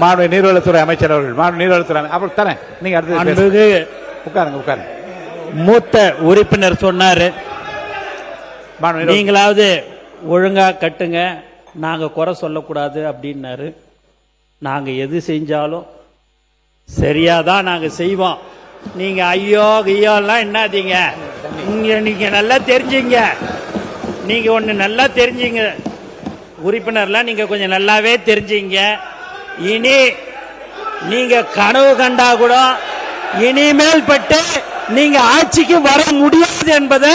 மாண்பு நீர்வளத்துறை அமைச்சர் அவர்கள். மாண்பு நீர்வளத்துறை அப்புறம் தானே நீங்க அடுத்து உட்காருங்க உட்காருங்க. மூத்த உறுப்பினர் சொன்னாரு, நீங்களாவது ஒழுங்கா கட்டுங்க, நாங்க குறை சொல்லக்கூடாது அப்படின்னாரு. நாங்க எது செஞ்சாலும் சரியாதான் நாங்க செய்வோம். நீங்க ஐயோ ஐயோலாம் என்னாதீங்க. நீங்க நல்லா தெரிஞ்சுங்க, நீங்க ஒண்ணு நல்லா தெரிஞ்சுங்க உறுப்பினர்லாம், நீங்க கொஞ்சம் நல்லாவே தெரிஞ்சுங்க. இனி நீங்க கனவு கண்டா கூட இனிமேல் பட்டு நீங்க ஆட்சிக்கு வர முடியாது என்பதை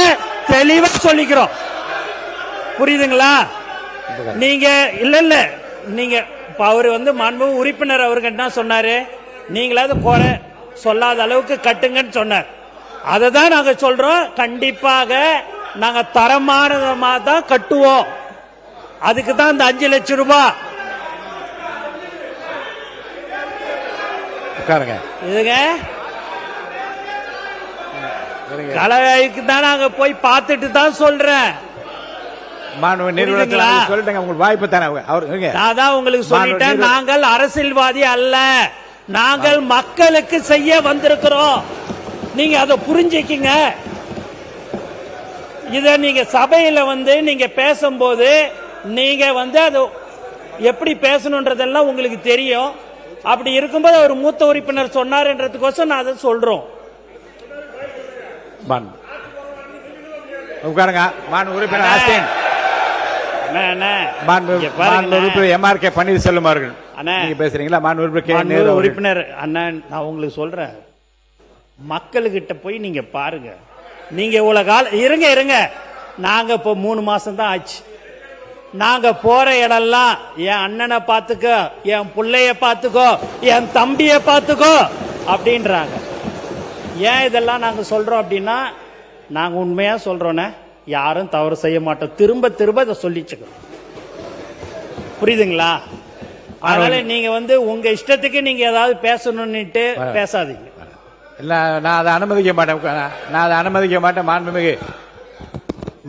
தெளிவா சொல்லிக்கிறோம். புரியுதுங்களா? நீங்க இல்ல நீங்க அவரு மாண்பு உறுப்பினர் அவருக்கு என்ன சொன்னாரு, நீங்களாவது குறை சொல்லாத அளவுக்கு கட்டுங்கன்னு சொன்னார். அதை தான் நாங்க சொல்றோம். கண்டிப்பாக நாங்க தரமானதமா தான் கட்டுவோம். அதுக்கு தான் இந்த 5 லட்சம் ரூபாய். இதுங்க கலைக்கு தான் நாங்க போய் பார்த்துட்டு தான் சொல்றேன். வாய்ப்பு தானே நான் தான் உங்களுக்கு சொல்லிட்டேன். நாங்கள் அரசியல்வாதி அல்ல, நாங்கள் மக்களுக்கு செய்ய வந்திருக்கிறோம். நீங்க அதை புரிஞ்சுக்கீங்க. இத நீங்க சபையில நீங்க பேசும்போது நீங்க அது எப்படி பேசணும்ன்றதெல்லாம் உங்களுக்கு தெரியும். அப்படி இருக்கும்போது ஒரு மூத்த உறுப்பினர் சொன்னார்ன்றதுக்கோசம் நான் அதை சொல்றோம். உட்காருங்க. எம்ஆர்கே பன்னீர்செல்வம் அவர்கள் பேசுறீங்களா? உறுப்பினர் அண்ணன், நான் உங்களுக்கு சொல்றேன், மக்கள்கிட்ட போய் நீங்க பாருங்க. நீங்க இவ்வளவு காலம் இருங்க. நாங்க இப்போ 3 மாசம் தான் ஆச்சு. நாங்க போற இடம்லாம் என் அண்ணனை பாத்துக்கோ, என் பிள்ளைய பாத்துக்கோ, என் தம்பிய பாத்துக்கோ அப்படின்றாங்க. ஏன் இதெல்லாம் நாங்க சொல்றோம் அப்படின்னா, நாங்க உண்மையா சொல்றோன்னே, யாரும் தவறு செய்ய மாட்டோம். திரும்ப திரும்ப இதை சொல்லிச்சுக்கணும். புரியுதுங்களா? அதனால நீங்க உங்க இஷ்டத்துக்கு நீங்க ஏதாவது பேசணும்னுட்டு பேசாதீங்க. இல்ல, நான் அதை அனுமதிக்க மாட்டேன்.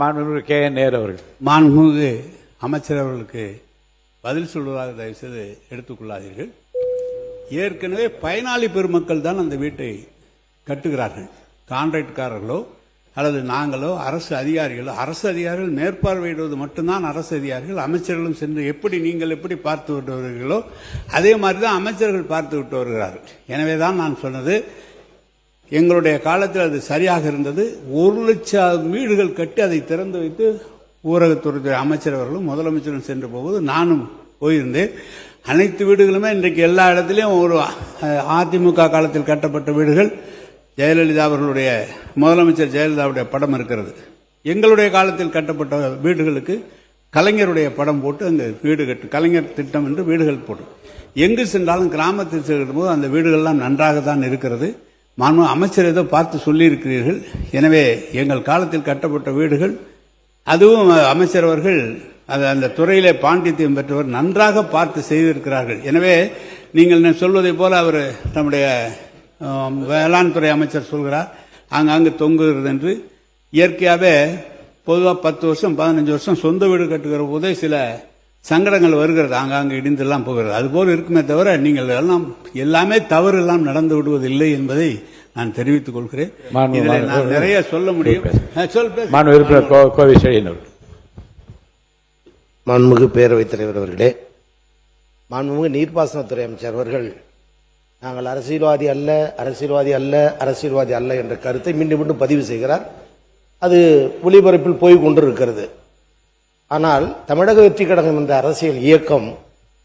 மாண்புமிகு கே என் நேரு அவர்கள். மாண்புமிகு அமைச்சர் அவர்களுக்கு பதில் சொல்வதாக தயவு செய்து எடுத்துக்கொள்ளாதீர்கள். ஏற்கனவே பயனாளி பெருமக்கள் தான் அந்த வீட்டை கட்டுகிறார்கள். கான்ட்ராக்ட்காரர்களோ அல்லது நாங்களோ அரசு அதிகாரிகள் மேற்பார்வையிடுவது மட்டும்தான் அரசு அதிகாரிகள். அமைச்சர்களும் சென்று நீங்கள் எப்படி பார்த்து விட்டு வருகிறீர்களோ அதே மாதிரி தான் அமைச்சர்கள் பார்த்து விட்டு வருகிறார்கள். எனவே தான் நான் சொன்னது, எங்களுடைய காலத்தில் அது சரியாக இருந்தது. 1 லட்சம் வீடுகள் கட்டி அதை திறந்து வைத்து ஊரகத்துறை அமைச்சர் அவர்களும் முதலமைச்சரும் சென்று போகும்போது நானும் போயிருந்தேன். அனைத்து வீடுகளுமே இன்றைக்கு எல்லா இடத்திலையும் ஒரு அதிமுக காலத்தில் கட்டப்பட்ட வீடுகள், ஜெயலலிதா அவர்களுடைய முதலமைச்சர் ஜெயலலிதாவுடைய படம் இருக்கிறது. எங்களுடைய காலத்தில் கட்டப்பட்ட வீடுகளுக்கு கலைஞருடைய படம் போட்டு அங்கு வீடு கட்டு, கலைஞர் திட்டம் என்று வீடுகள் போட்டு, எங்கு சென்றாலும் கிராமத்தில் செல்லும் போது அந்த வீடுகள்லாம் நன்றாக தான் இருக்கிறது. மாண்பு அமைச்சர் ஏதோ பார்த்து சொல்லி இருக்கிறீர்கள். எனவே எங்கள் காலத்தில் கட்டப்பட்ட வீடுகள், அதுவும் அமைச்சர் அவர்கள் அந்த துறையிலே பாண்டித்யம் பெற்றவர், நன்றாக பார்த்து செய்திருக்கிறார்கள். எனவே நீங்கள் சொல்வதை போல அவர் நம்முடைய வேளாண் துறை அமைச்சர் சொல்கிறார் அங்கு தொங்குகிறது என்று. இயற்கையாகவே பொதுவாக 10 வருஷம் 15 வருஷம் சொந்த வீடு கட்டுகிற போதே சில சங்கடங்கள் வருகிறது, அங்காங்கு இடிந்தெல்லாம் போகிறது. அதுபோல் இருக்குமே தவிர நீங்கள் எல்லாமே தவறு எல்லாம் நடந்து விடுவதில்லை என்பதை நான் தெரிவித்துக் கொள்கிறேன். நான் நிறைய சொல்ல முடியும். மாண்புமிகு பேரவைத் தலைவர் அவர்களே, மாண்புமிகு நீர்ப்பாசனத்துறை அமைச்சர் அவர்கள் நாங்கள் அரசியல்வாதி அல்ல என்ற கருத்தை மீண்டும் மீண்டும் பதிவு செய்கிறார். அது ஒளிபரப்பில் போய் கொண்டிருக்கிறது. ஆனால் தமிழக வெற்றி கழகம் என்ற அரசியல் இயக்கம்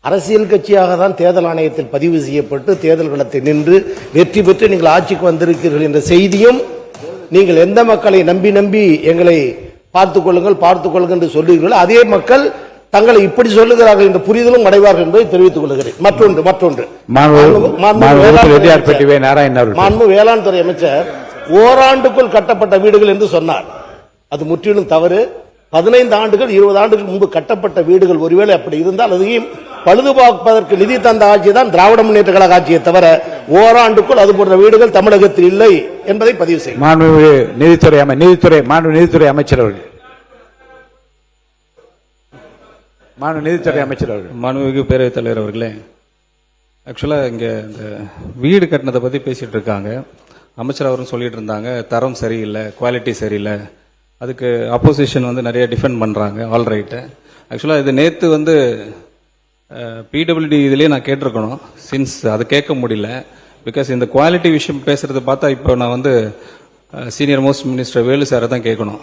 அரசியல் கட்சியாக தான் தேர்தல் ஆணையத்தில் பதிவு செய்யப்பட்டு தேர்தல் களத்தில் நின்று வெற்றி பெற்று நீங்கள் ஆட்சிக்கு வந்திருக்கிறீர்கள் என்ற செய்தியும், நீங்கள் எந்த மக்களை நம்பி எங்களை பார்த்துக் கொள்ளுங்கள் என்று சொல்லுகிறீர்கள், அதே மக்கள் தங்களை இப்படி சொல்லுகிறார்கள் என்ற புரிதலும் அடைவார்கள் என்பதை தெரிவித்துக் கொள்கிறேன். மற்றொன்று மாண்பு வேளாண் துறை அமைச்சர் ஓராண்டுக்குள் கட்டப்பட்ட வீடுகள் என்று சொன்னார். அது முற்றிலும் தவறு. 15 ஆண்டுகள் 20 ஆண்டுகள் முன்பு கட்டப்பட்ட வீடுகள் ஒருவேளை அப்படி இருந்தால் அதையும் பழுதுபார்ப்பதற்கு நிதி தந்த ஆட்சி தான் திராவிட முன்னேற்ற கழக ஆட்சியை தவிர ஓராண்டுக்குள் அது போன்ற வீடுகள் தமிழகத்தில் இல்லை என்பதை பதிவு செய்யும். நீதித்துறை அமைச்சர் அவர்கள். மாண்புமிகு பேரவைத் தலைவர் அவர்களே, ஆக்சுவலாக இங்கே இந்த வீடு கட்டினதை பற்றி பேசிகிட்டு இருக்காங்க. அமைச்சர் அவரும் சொல்லிட்டு இருந்தாங்க தரம் சரியில்லை, குவாலிட்டி சரியில்லை. அதுக்கு அப்போசிஷன் வந்து நிறைய டிஃபெண்ட் பண்ணுறாங்க. All right. ஆக்சுவலாக இது நேற்று வந்து பிடபிள்யூடி இதுலேயே நான் கேட்டிருக்கணும். சின்ஸ் அதை கேட்க முடியல. பிகாஸ் இந்த குவாலிட்டி விஷயம் பேசுறது பார்த்தா இப்போ நான் வந்து சீனியர் மோஸ்ட் மினிஸ்டர் வேலு சாரை தான் கேட்கணும்.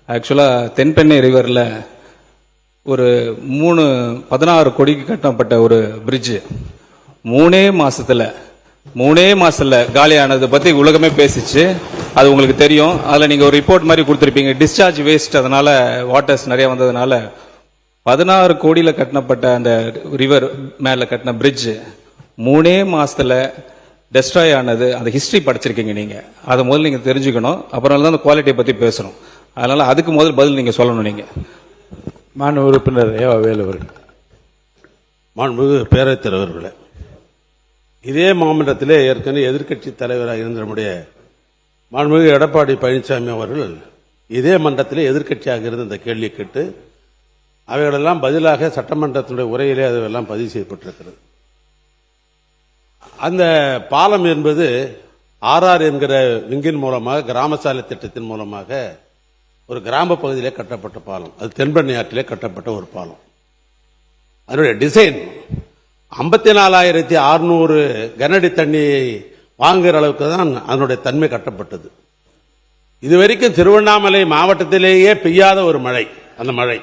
ஆக்சுவலாக தென்பெண்ணை ரிவரில் ஒரு 16 கோடிக்கு கட்டப்பட்ட ஒரு பிரிட்ஜு 3 மாசத்துல காலியானதை பத்தி உலகமே பேசிச்சு. அது உங்களுக்கு தெரியும். அதுல நீங்க ஒரு ரிப்போர்ட் மாதிரி கொடுத்திருப்பீங்க. டிஸ்சார்ஜ் வேஸ்ட், அதனால வாட்டர்ஸ் நிறைய வந்ததுனால 16 கோடியில கட்டப்பட்ட அந்த ரிவர் மேல கட்டின பிரிட்ஜ் 3 மாசத்துல டெஸ்ட்ராய் ஆனது. அந்த ஹிஸ்டரி படிச்சிருக்கீங்க நீங்க. அதை முதல்ல நீங்க தெரிஞ்சுக்கணும். அப்புறம் தான் அந்த குவாலிட்டியை பத்தி பேசணும். அதனால அதுக்கு முதல் பதில் நீங்க சொல்லணும். நீங்க மாண்பு உறுப்பினர் ஏவா வேலு அவர்கள். மாண்புமிகு பேரவைத் தலைவர்களே, இதே மாமன்றத்திலே ஏற்கனவே எதிர்க்கட்சி தலைவராக இருந்த நம்முடைய மாண்புமிகு எடப்பாடி பழனிசாமி அவர்கள் இதே மன்றத்திலே எதிர்க்கட்சியாக இருந்த இந்த கேள்வியை கேட்டு அவைகளெல்லாம் பதிலாக சட்டமன்றத்தினுடைய உரையிலே அதுவெல்லாம் பதிவு செய்யப்பட்டிருக்கிறது. அந்த பாலம் என்பது ஆர்ஆர் என்கிற விங்கின் மூலமாக கிராம சாலை திட்டத்தின் மூலமாக ஒரு கிராம பகுதியிலே கட்டப்பட்ட பாலம். அது தென்பெண்ணை ஆற்றிலே கட்டப்பட்ட ஒரு பாலம். அதனுடைய டிசைன் 54,600 கனஅடி தண்ணியை வாங்குகிற அளவுக்கு தான் அதனுடைய தன்மை கட்டப்பட்டது. இதுவரைக்கும் திருவண்ணாமலை மாவட்டத்திலேயே பெய்யாத ஒரு மழை. அந்த மழை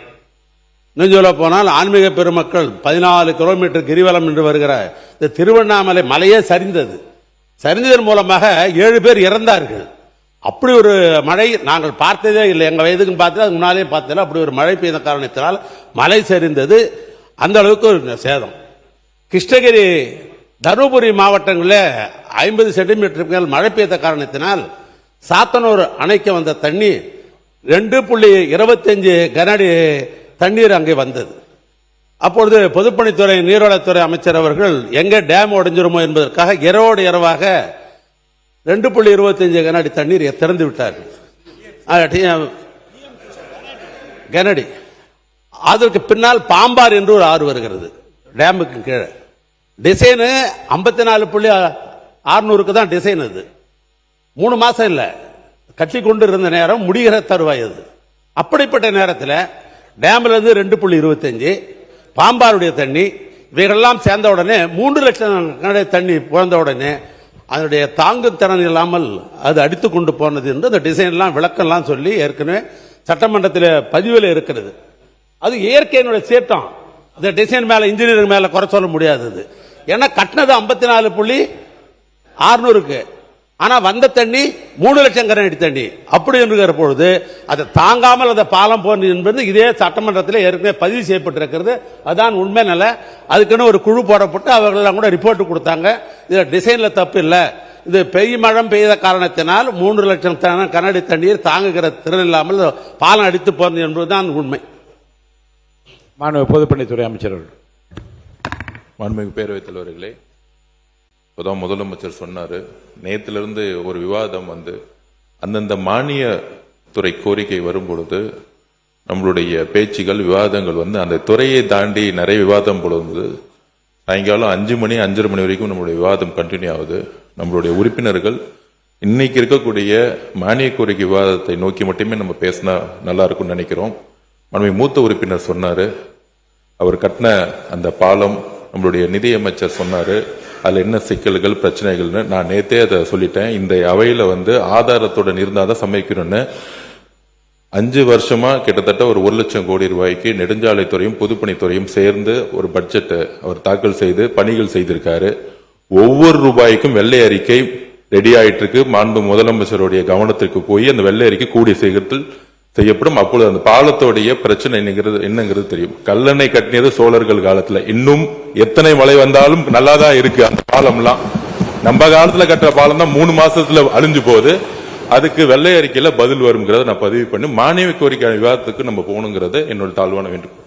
இன்னும் சொல்ல போனால் ஆன்மீக பெருமக்கள் 14 கிலோமீட்டர் கிரிவலம் என்று வருகிற இந்த திருவண்ணாமலை மலையே சரிந்தது. சரிந்ததன் மூலமாக 7 பேர் இறந்தார்கள். அப்படி ஒரு மழை நாங்கள் பார்த்ததே இல்லை. எங்க வயதுக்கு பார்த்தது, அது முன்னாலே பார்த்ததில்லை. அப்படி ஒரு மழை பெய்த காரணத்தினால் மலை சரிந்தது. அந்த அளவுக்கு ஒரு சேதம். கிருஷ்ணகிரி, தருமபுரி மாவட்டங்களில் 50 சென்டிமீட்டருக்கு மேல் மழை பெய்த காரணத்தினால் சாத்தனூர் அணைக்கு வந்த தண்ணி 2.25 கனஅடி தண்ணீர் அங்கே வந்தது. அப்பொழுது பொதுப்பணித்துறை நீர்வளத்துறை அமைச்சர் அவர்கள் எங்க டேம் உடைஞ்சிருமோ என்பதற்காக இரவோடு இரவாக 2.25 கனஅடி தண்ணீர் திறந்து விட்டார்கள். கனஅடி. அதற்கு பின்னால் பாம்பார் என்று ஒரு ஆறு வருகிறது டேமுக்கு கீழே. டிசைனு 54,600 தான் டிசைன். அது 3 மாசம் இல்ல, கட்டி கொண்டு இருந்த நேரம் முடிகிற தருவாய். அது அப்படிப்பட்ட நேரத்தில் டேம்ல இருந்து 2.25 பாம்பாருடைய தண்ணி இவைகளெல்லாம் சேர்ந்த உடனே 3 லட்சம் கனஅடி தண்ணி புழந்த உடனே அதனுடைய தாங்கும் திறன் இல்லாமல் அது அடித்து கொண்டு போனது என்று அந்த டிசைன் எல்லாம் விளக்கம்லாம் சொல்லி ஏற்கனவே சட்டமன்றத்தில் பதிவில் இருக்கிறது. அது இயற்கையினுடைய சீற்றம். இந்த டிசைன் மேல இன்ஜினியரிங் மேல குறை சொல்ல முடியாதது. ஏன்னா கட்டினது 54,600, ஆனா வந்த தண்ணி 3 லட்சம் கனஅடி தண்ணி. அப்படி என்கிற பொழுது அதை தாங்காமல் அந்த பாலம் போன என்பது இதே சட்டமன்றத்தில் ஏற்கனவே பதிவு செய்யப்பட்டிருக்கிறது. அதான் உண்மை நிலை. அதுக்குன்னு ஒரு குழு போடப்பட்டு அவர்களெல்லாம் கூட ரிப்போர்ட் கொடுத்தாங்க. இதுல டிசைன்ல தப்பு இல்லை. இது மழை பெய்த காரணத்தினால் 3 லட்சம் கனஅடி தண்ணீர் தாங்குகிற திறன் இல்லாமல் பாலம் அடித்து போனது என்பதுதான் உண்மை. மாண்பு பொதுப்பணித்துறை அமைச்சர் அவர்கள். மாண்புமிகு பேரவைத் தலைவர்களே, இப்போதான் முதலமைச்சர் சொன்னாரு, நேற்றிலிருந்து ஒரு விவாதம் வந்து அந்தந்த மானிய துறை கோரிக்கை வரும் பொழுது நம்மளுடைய பேச்சுகள் விவாதங்கள் வந்து அந்த துறையை தாண்டி நிறைய விவாதம் பொழுது சாயங்காலம் 5 மணி 5:30 மணி வரைக்கும் நம்மளுடைய விவாதம் கண்டினியூ ஆகுது. நம்மளுடைய உறுப்பினர்கள் இன்னைக்கு இருக்கக்கூடிய மானிய கோரிக்கை விவாதத்தை நோக்கி மட்டுமே நம்ம பேசினா நல்லா இருக்கும்னு நினைக்கிறோம். மாண்புமிகு மூத்த உறுப்பினர் சொன்னாரு, அவர் கட்டின அந்த பாலம் நம்மளுடைய நிதியமைச்சர் சொன்னாரு அதுல என்ன சிக்கல்கள் பிரச்சனைகள்னு. நான் நேத்தே அதை சொல்லிட்டேன். இந்த அவையில வந்து ஆதாரத்துடன் இருந்தாதான் சமைக்கணும்னு 5 வருஷமா கிட்டத்தட்ட ஒரு 1 லட்சம் கோடி ரூபாய்க்கு நெடுஞ்சாலைத்துறையும் பொதுப்பணித்துறையும் சேர்ந்து ஒரு பட்ஜெட் அவர் தாக்கல் செய்து பணிகள் செய்திருக்காரு. ஒவ்வொரு ரூபாய்க்கும் வெள்ளை அறிக்கை ரெடி ஆயிட்டு இருக்கு. மாண்பு முதலமைச்சருடைய கவனத்திற்கு போய் அந்த வெள்ளை அறிக்கை கூடிய சீக்கிரத்தில் செய்யப்படும். அப்பொழுது அந்த பாலத்தோடைய பிரச்சனை என்னங்கிறது தெரியும். கல்லணை கட்டினது சோழர்கள் காலத்துல. இன்னும் எத்தனை மழை வந்தாலும் நல்லாதான் இருக்கு அந்த பாலம்லாம். நம்ம காலத்துல கட்டுற பாலம் தான் 3 மாசத்துல அழிஞ்சு போகுது. அதுக்கு வெள்ளை அறிக்கையில பதில் வருங்கிறத நான் பதிவு பண்ணி மானிய கோரிக்கை விவாதத்துக்கு நம்ம போகணுங்கிறது என்னோட தாழ்வான வேண்டுகோள்.